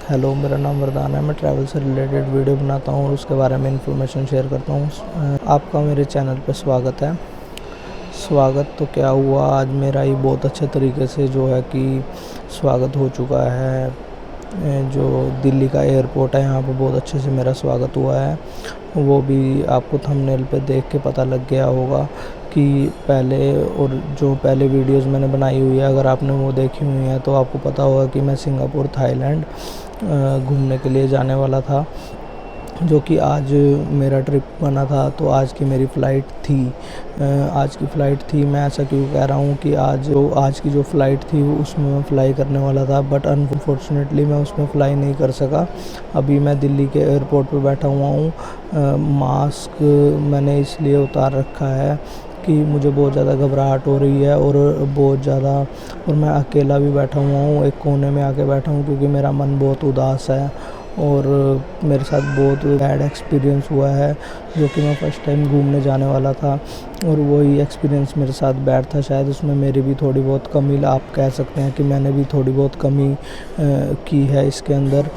Hello, मेरा नाम वरदान है। मैं ट्रैवल से रिलेटेड वीडियो बनाता हूँ और उसके बारे में इन्फॉर्मेशन शेयर करता हूँ। आपका मेरे चैनल पे स्वागत है। स्वागत तो क्या हुआ, आज मेरा ही बहुत अच्छे तरीके से जो है कि स्वागत हो चुका है। जो दिल्ली का एयरपोर्ट है, यहाँ पे बहुत अच्छे से मेरा स्वागत हुआ है। वो भी आपको थंबनेल पे देख के पता लग गया होगा कि पहले वीडियोस मैंने बनाई हुई है, अगर आपने वो देखी हुई है तो आपको पता होगा कि मैं सिंगापुर, थाईलैंड घूमने के लिए जाने वाला था, जो कि आज मेरा ट्रिप बना था। तो आज की मेरी फ़्लाइट थी। मैं ऐसा क्यों कह रहा हूँ कि आज की जो फ़्लाइट थी उसमें मैं फ़्लाई करने वाला था, बट अनफॉर्चुनेटली मैं उसमें फ़्लाई नहीं कर सका। अभी मैं दिल्ली के एयरपोर्ट पे बैठा हुआ हूँ। मास्क मैंने इसलिए उतार रखा है कि मुझे बहुत ज़्यादा घबराहट हो रही है और मैं अकेला भी बैठा हुआ हूँ, एक कोने में आके बैठा हूँ, क्योंकि मेरा मन बहुत उदास है और मेरे साथ बहुत बैड एक्सपीरियंस हुआ है। जो कि मैं फ़र्स्ट टाइम घूमने जाने वाला था और वही एक्सपीरियंस मेरे साथ बैड था। शायद उसमें मेरी भी थोड़ी बहुत कमी, आप कह सकते हैं कि मैंने भी थोड़ी बहुत कमी की है इसके अंदर।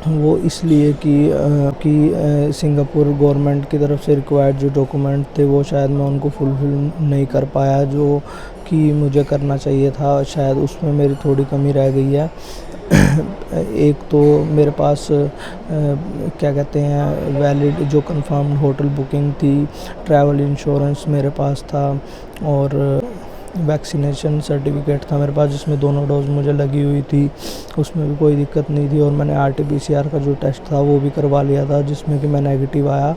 वो इसलिए कि सिंगापुर गवर्नमेंट की तरफ से रिक्वायर्ड जो डॉक्यूमेंट थे वो शायद मैं उनको फुलफ़िल नहीं कर पाया, जो कि मुझे करना चाहिए था। शायद उसमें मेरी थोड़ी कमी रह गई है। एक तो मेरे पास क्या कहते हैं, वैलिड जो कंफर्म्ड होटल बुकिंग थी, ट्रैवल इंश्योरेंस मेरे पास था और वैक्सीनेशन सर्टिफिकेट था मेरे पास, जिसमें दोनों डोज मुझे लगी हुई थी। उसमें भी कोई दिक्कत नहीं थी और मैंने आरटी-पीसीआर का जो टेस्ट था वो भी करवा लिया था, जिसमें कि मैं नेगेटिव आया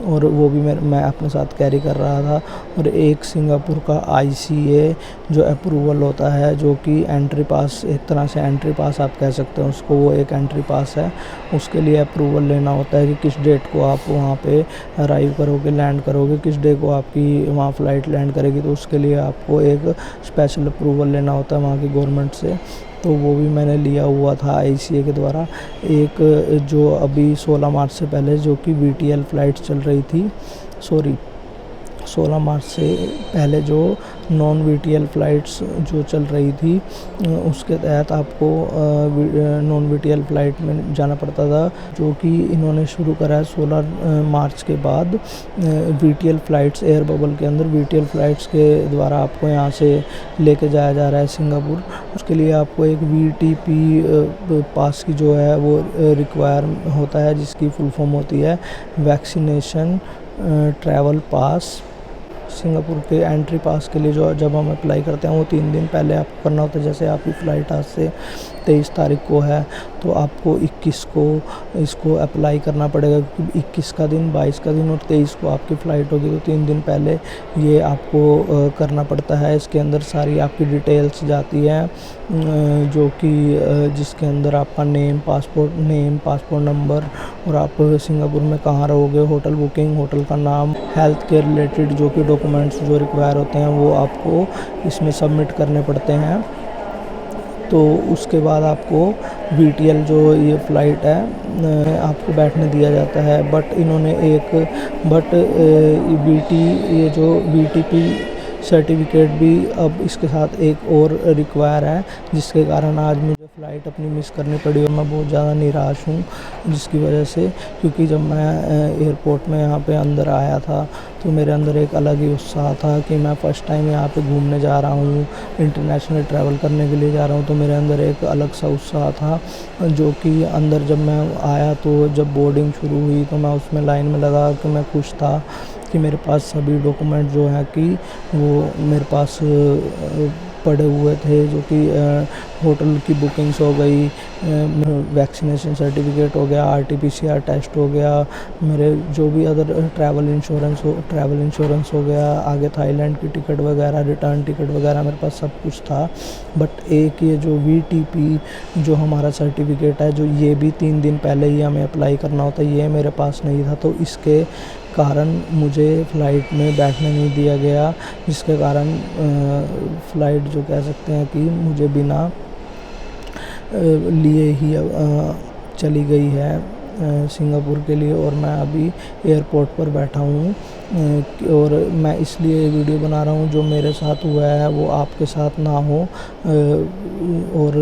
और वो भी मैं अपने साथ कैरी कर रहा था। और एक सिंगापुर का आईसीए जो अप्रूवल होता है, जो कि एंट्री पास, एक तरह से एंट्री पास आप कह सकते हैं उसको, वो एक एंट्री पास है। उसके लिए अप्रूवल लेना होता है कि किस डेट को आप वहाँ पे अराइव करोगे, लैंड करोगे, किस डे को आपकी वहाँ फ़्लाइट लैंड करेगी। तो उसके लिए आपको एक स्पेशल अप्रूवल लेना होता है वहाँ की गवर्नमेंट से। तो वो भी मैंने लिया हुआ था आईसीए के द्वारा। एक जो अभी 16 मार्च से पहले जो कि वीटीएल फ़्लाइट चल रही थी, 16 मार्च से पहले जो नॉन वीटीएल फ़्लाइट्स जो चल रही थी, उसके तहत आपको नॉन वीटीएल फ़्लाइट में जाना पड़ता था, जो कि इन्होंने शुरू करा है 16 मार्च के बाद। वीटीएल फ़्लाइट्स एयर बबल के अंदर वीटीएल फ़्लाइट्स के द्वारा आपको यहाँ से लेके जाया जा रहा है सिंगापुर। उसके लिए आपको एक वीटीपी पास की जो है वो रिक्वायर होता है, जिसकी फुल फॉर्म होती है वैक्सीनेशन ट्रैवल पास। सिंगापुर के एंट्री पास के लिए जो जब हम अप्लाई करते हैं वो 3 दिन पहले आपको करना होता है। जैसे आपकी फ़्लाइट आज से 23 तारीख को है तो आपको 21 को इसको अप्लाई करना पड़ेगा, क्योंकि 21 का दिन, 22 का दिन और 23 को आपकी फ़्लाइट होगी। तो 3 दिन पहले ये आपको करना पड़ता है। इसके अंदर सारी आपकी डिटेल्स जाती हैं, जो कि जिसके अंदर आपका नेम, पासपोर्ट नंबर और आप सिंगापुर में कहाँ रहोगे, होटल बुकिंग, होटल का नाम, हेल्थ के रिलेटेड जो कि डॉक्यूमेंट्स जो रिक्वायर होते हैं वो आपको इसमें सबमिट करने पड़ते हैं। तो उसके बाद आपको वीटीएल जो ये फ़्लाइट है आपको बैठने दिया जाता है। बट ये जो वीटीपी सर्टिफिकेट भी अब इसके साथ एक और रिक्वायर है, जिसके कारण आज मुझे फ़्लाइट अपनी मिस करनी पड़ी और मैं बहुत ज़्यादा निराश हूँ जिसकी वजह से। क्योंकि जब मैं एयरपोर्ट में यहाँ पे अंदर आया था तो मेरे अंदर एक अलग ही उत्साह था कि मैं फ़र्स्ट टाइम यहाँ पे घूमने जा रहा हूँ, इंटरनेशनल ट्रैवल करने के लिए जा रहा हूँ। तो मेरे अंदर एक अलग सा उत्साह था, जो कि अंदर जब मैं आया तो जब बोर्डिंग शुरू हुई तो मैं उसमें लाइन में लगा कि मैं खुश था कि मेरे पास सभी डॉक्यूमेंट जो हैं कि वो मेरे पास पड़े हुए थे, जो कि होटल की बुकिंग्स हो गई, वैक्सीनेशन सर्टिफिकेट हो गया, आरटी-पीसीआर टेस्ट हो गया, मेरे जो भी अदर ट्रैवल इंश्योरेंस हो गया, आगे थाईलैंड की टिकट वगैरह, रिटर्न टिकट वगैरह, मेरे पास सब कुछ था। बट एक ये जो वीटीपी जो हमारा सर्टिफिकेट है, जो ये भी 3 दिन पहले ही हमें अप्लाई करना होता है, ये मेरे पास नहीं था। तो इसके कारण मुझे फ़्लाइट में बैठने नहीं दिया गया, जिसके कारण फ़्लाइट जो कह सकते हैं कि मुझे बिना लिए ही चली गई है सिंगापुर के लिए। और मैं अभी एयरपोर्ट पर बैठा हूँ और मैं इसलिए वीडियो बना रहा हूँ, जो मेरे साथ हुआ है वो आपके साथ ना हो। और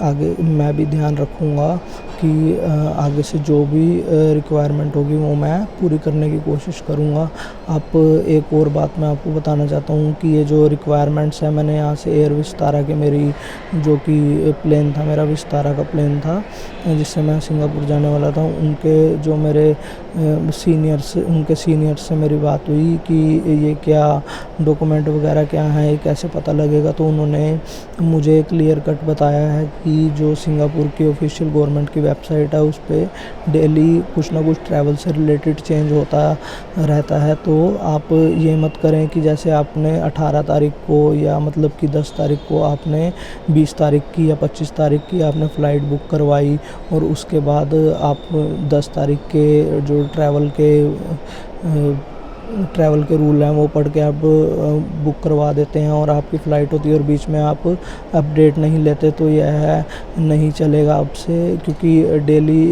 आगे मैं भी ध्यान रखूँगा कि आगे से जो भी रिक्वायरमेंट होगी वो मैं पूरी करने की कोशिश करूँगा। आप एक और बात मैं आपको बताना चाहता हूँ कि ये जो रिक्वायरमेंट्स हैं, मैंने यहाँ से एयर विस्तारा के मेरी जो कि प्लेन था, मेरा विस्तारा का प्लेन था जिससे मैं सिंगापुर जाने वाला था, उनके जो मेरे उनके सीनियर्स से मेरी बात हुई कि ये क्या डॉक्यूमेंट वगैरह क्या है, ये कैसे पता लगेगा। तो उन्होंने मुझे क्लियर कट बताया है कि जो सिंगापुर की ऑफिशियल गवर्नमेंट की वेबसाइट है उस पे डेली कुछ ना कुछ ट्रैवल से रिलेटेड चेंज होता रहता है। तो आप ये मत करें कि जैसे आपने 18 तारीख को या मतलब कि 10 तारीख को आपने 20 तारीख की या 25 तारीख की आपने फ़्लाइट बुक करवाई और उसके बाद आप 10 तारीख के जो ट्रैवल के रूल हैं वो पढ़ के आप बुक करवा देते हैं और आपकी फ़्लाइट होती है और बीच में आप अपडेट नहीं लेते, तो यह नहीं चलेगा आपसे, क्योंकि डेली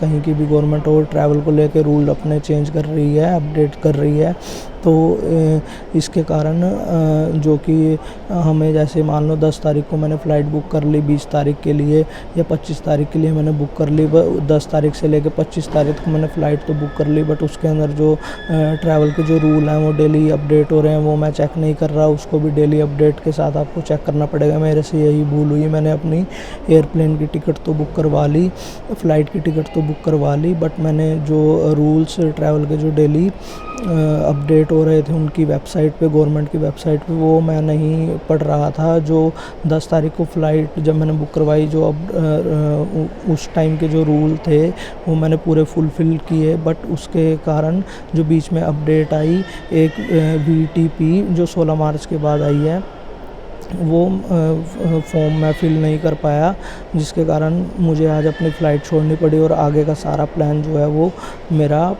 कहीं की भी गवर्नमेंट और ट्रैवल को लेके रूल अपने चेंज कर रही है, अपडेट कर रही है। तो इसके कारण जो कि हमें जैसे मान लो 10 तारीख को मैंने फ़्लाइट बुक कर ली 20 तारीख के लिए या 25 तारीख के लिए मैंने बुक कर ली, 10 तारीख से लेकर 25 तारीख को मैंने फ़्लाइट तो बुक कर ली, बट उसके अंदर जो ट्रैवल के जो रूल हैं वो डेली अपडेट हो रहे हैं, वो मैं चेक नहीं कर रहा, उसको भी डेली अपडेट के साथ आपको चेक करना पड़ेगा। मेरे से यही भूल हुई, मैंने अपनी एयरप्लेन की टिकट तो बुक करवा ली, फ़्लाइट की टिकट तो बुक करवा ली, बट मैंने जो रूल्स ट्रैवल के जो डेली अपडेट हो रहे थे उनकी वेबसाइट पे, गवर्नमेंट की वेबसाइट पे, वो मैं नहीं पढ़ रहा था। जो 10 तारीख को फ़्लाइट जब मैंने बुक करवाई, जो अब उस टाइम के जो रूल थे वो मैंने पूरे फुलफ़िल किए, बट उसके कारण जो बीच में अपडेट आई एक VTP जो 16 मार्च के बाद आई है, वो फॉर्म मैं फ़िल नहीं कर पाया, जिसके कारण मुझे आज अपनी फ़्लाइट छोड़नी पड़ी और आगे का सारा प्लान जो है वो मेरा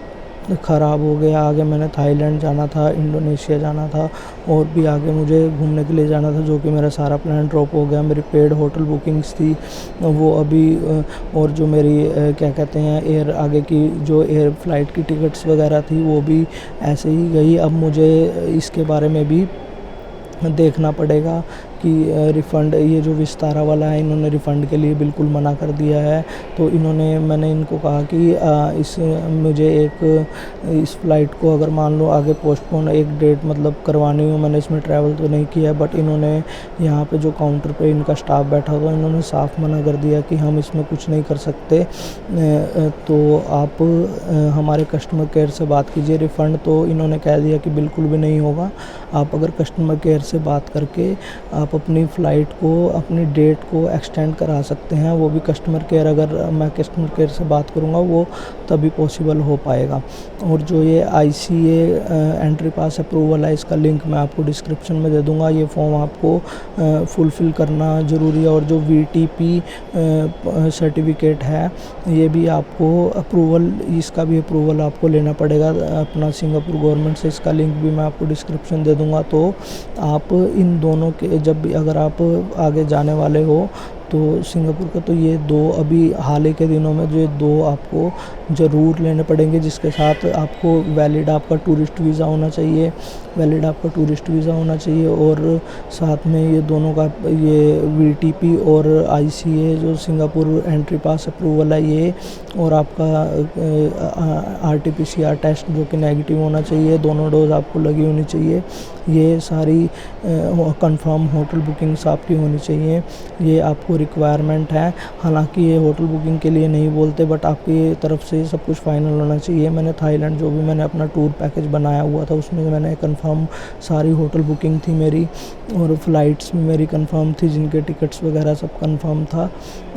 ख़राब हो गया। आगे मैंने थाईलैंड जाना था, इंडोनेशिया जाना था और भी आगे मुझे घूमने के लिए जाना था, जो कि मेरा सारा प्लान ड्रॉप हो गया। मेरी पेड होटल बुकिंग्स थी वो अभी और जो मेरी क्या कहते हैं आगे की जो एयर फ़्लाइट की टिकट्स वगैरह थी वो भी ऐसे ही गई। अब मुझे इसके बारे में भी देखना पड़ेगा कि रिफ़ंड, ये जो विस्तारा वाला है इन्होंने रिफ़ंड के लिए बिल्कुल मना कर दिया है। तो मैंने इनको कहा कि मुझे इस फ़्लाइट को अगर मान लो आगे पोस्टपोन एक डेट मतलब करवानी हो, मैंने इसमें ट्रैवल तो नहीं किया है, बट इन्होंने यहाँ पे जो काउंटर पे इनका स्टाफ बैठा हुआ इन्होंने साफ मना कर दिया कि हम इसमें कुछ नहीं कर सकते, तो आप हमारे कस्टमर केयर से बात कीजिए। रिफ़ंड तो इन्होंने कह दिया कि बिल्कुल भी नहीं होगा। आप अगर कस्टमर केयर से बात करके आप अपनी फ़्लाइट को, अपनी डेट को एक्सटेंड करा सकते हैं, वो भी कस्टमर केयर, अगर मैं कस्टमर केयर से बात करूँगा वो तभी पॉसिबल हो पाएगा। और जो ये ICA एंट्री पास अप्रूवल है, इसका लिंक मैं आपको डिस्क्रिप्शन में दे दूँगा। ये फॉर्म आपको फुलफ़िल करना ज़रूरी है। और जो VTP सर्टिफिकेट है ये भी आपको इसका भी अप्रूवल आपको लेना पड़ेगा अपना सिंगापुर गवर्नमेंट से। इसका लिंक भी मैं आपको डिस्क्रिप्शन दे दूँगा। तो आप इन दोनों के जब भी अगर आप आगे जाने वाले हो तो सिंगापुर का, तो ये 2 अभी हाल ही के दिनों में जो 2 आपको ज़रूर लेने पड़ेंगे, जिसके साथ आपको वैलिड आपका टूरिस्ट वीज़ा होना चाहिए, और साथ में ये दोनों का ये VTP और ICA जो सिंगापुर एंट्री पास अप्रूवल है ये, और आपका RT-PCR टेस्ट जो कि नेगेटिव होना चाहिए, दोनों डोज आपको लगी होनी चाहिए। ये सारी कंफर्म होटल बुकिंग्स आपकी होनी चाहिए, ये आपको रिक्वायरमेंट है। हालांकि ये होटल बुकिंग के लिए नहीं बोलते, बट आपकी तरफ से सब कुछ फाइनल होना चाहिए। मैंने थाईलैंड जो भी मैंने अपना टूर पैकेज बनाया हुआ था उसमें मैंने कंफर्म सारी होटल बुकिंग थी मेरी, और फ़्लाइट्स भी मेरी कंफर्म थी, जिनके टिकट्स वगैरह सब कंफर्म था।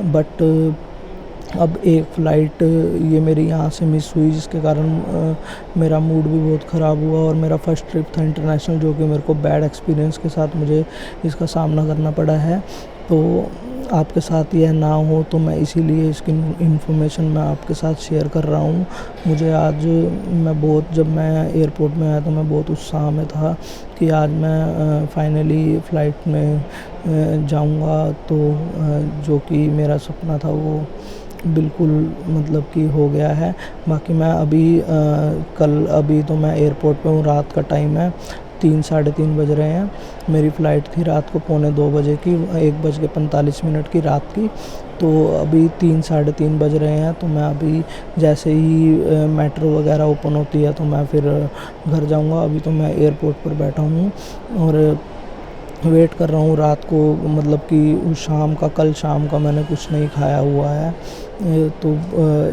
बट अब एक फ़्लाइट ये मेरी यहाँ से मिस हुई, जिसके कारण मेरा मूड भी बहुत ख़राब हुआ, और मेरा फ़र्स्ट ट्रिप था इंटरनेशनल, जो कि मेरे को बैड एक्सपीरियंस के साथ मुझे इसका सामना करना पड़ा है। तो आपके साथ यह ना हो, तो मैं इसीलिए इसकी इन्फॉर्मेशन मैं आपके साथ शेयर कर रहा हूँ। मुझे आज जब मैं एयरपोर्ट में आया तो मैं बहुत उत्साह में था कि आज मैं फाइनली फ़्लाइट में जाऊँगा, तो जो कि मेरा सपना था वो बिल्कुल मतलब कि हो गया है। बाकी मैं अभी तो मैं एयरपोर्ट पे हूँ, रात का टाइम है, 3 साढ़े 3 बज रहे हैं। मेरी फ़्लाइट थी रात को 1:45 बजे की, 1:45 की रात की। तो अभी 3 साढ़े 3 बज रहे हैं। तो मैं अभी जैसे ही मेट्रो वगैरह ओपन होती है तो मैं फिर घर जाऊंगा। अभी तो मैं एयरपोर्ट पर बैठा हूँ और वेट कर रहा हूँ रात को, मतलब कि उस शाम का, कल शाम का मैंने कुछ नहीं खाया हुआ है। तो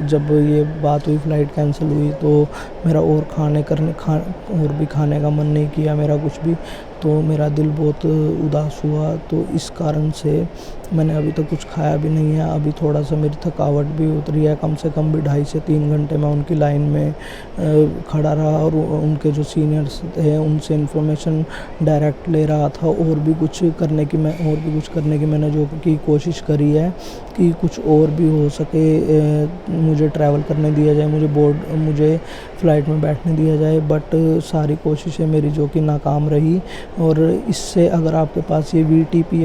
जब ये बात हुई, फ़्लाइट कैंसिल हुई, तो मेरा और और भी खाने का मन नहीं किया मेरा कुछ भी। तो मेरा दिल बहुत उदास हुआ। तो इस कारण से मैंने अभी तक कुछ खाया भी नहीं है। अभी थोड़ा सा मेरी थकावट भी उतरी है। कम से कम भी 2.5 से 3 घंटे मैं उनकी लाइन में खड़ा रहा और उनके जो सीनियर्स थे उनसे इन्फॉर्मेशन डायरेक्ट ले रहा था। और भी कुछ करने की मैंने जो की कोशिश करी है कि कुछ और भी हो सके, मुझे ट्रैवल करने दिया जाए, मुझे फ़्लाइट में बैठने दिया जाए। बट सारी कोशिशें मेरी जो कि नाकाम रही। और इससे अगर आपके पास ये वीटीपी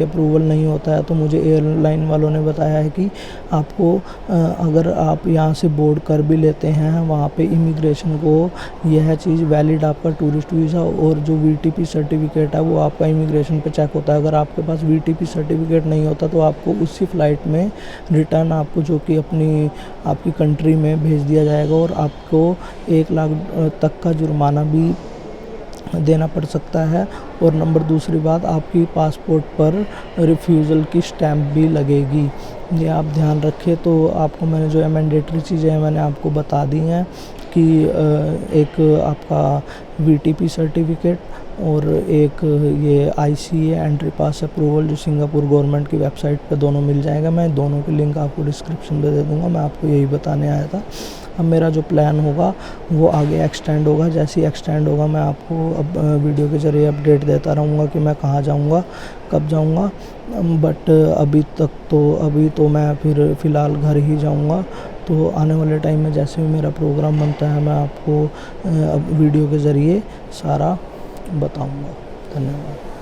अप्रूवल नहीं होता है तो मुझे एयरलाइन वालों ने बताया है कि आपको अगर आप यहाँ से बोर्ड कर भी लेते हैं, वहाँ पे इमिग्रेशन को यह चीज़ वैलिड, आपका टूरिस्ट वीज़ा और जो वीटीपी सर्टिफिकेट है वो आपका इमिग्रेशन पे चेक होता है। अगर आपके पास वीटीपी सर्टिफिकेट नहीं होता तो आपको उसी फ़्लाइट में रिटर्न आपको जो कि आपकी कंट्री में भेज दिया जाएगा और आपको 1 लाख तक का जुर्माना भी देना पड़ सकता है। और दूसरी बात, आपकी पासपोर्ट पर रिफ्यूज़ल की स्टैम्प भी लगेगी। ये आप ध्यान रखिए। तो आपको मैंने जो है मैंडेटरी चीज़ें हैं मैंने आपको बता दी हैं कि एक आपका वीटीपी सर्टिफिकेट और एक ये आईसीए एंट्री पास अप्रूवल जो सिंगापुर गवर्नमेंट की वेबसाइट पे दोनों मिल जाएगा। मैं दोनों की लिंक आपको डिस्क्रिप्शन में दे दूँगा। मैं आपको यही बताने आया था। अब मेरा जो प्लान होगा वो आगे एक्सटेंड होगा। जैसे ही एक्सटेंड होगा मैं आपको अब वीडियो के ज़रिए अपडेट देता रहूँगा कि मैं कहाँ जाऊँगा, कब जाऊँगा। बट अभी तो मैं फिर फ़िलहाल घर ही जाऊँगा। तो आने वाले टाइम में जैसे भी मेरा प्रोग्राम बनता है मैं आपको वीडियो के ज़रिए सारा बताऊँगा। धन्यवाद।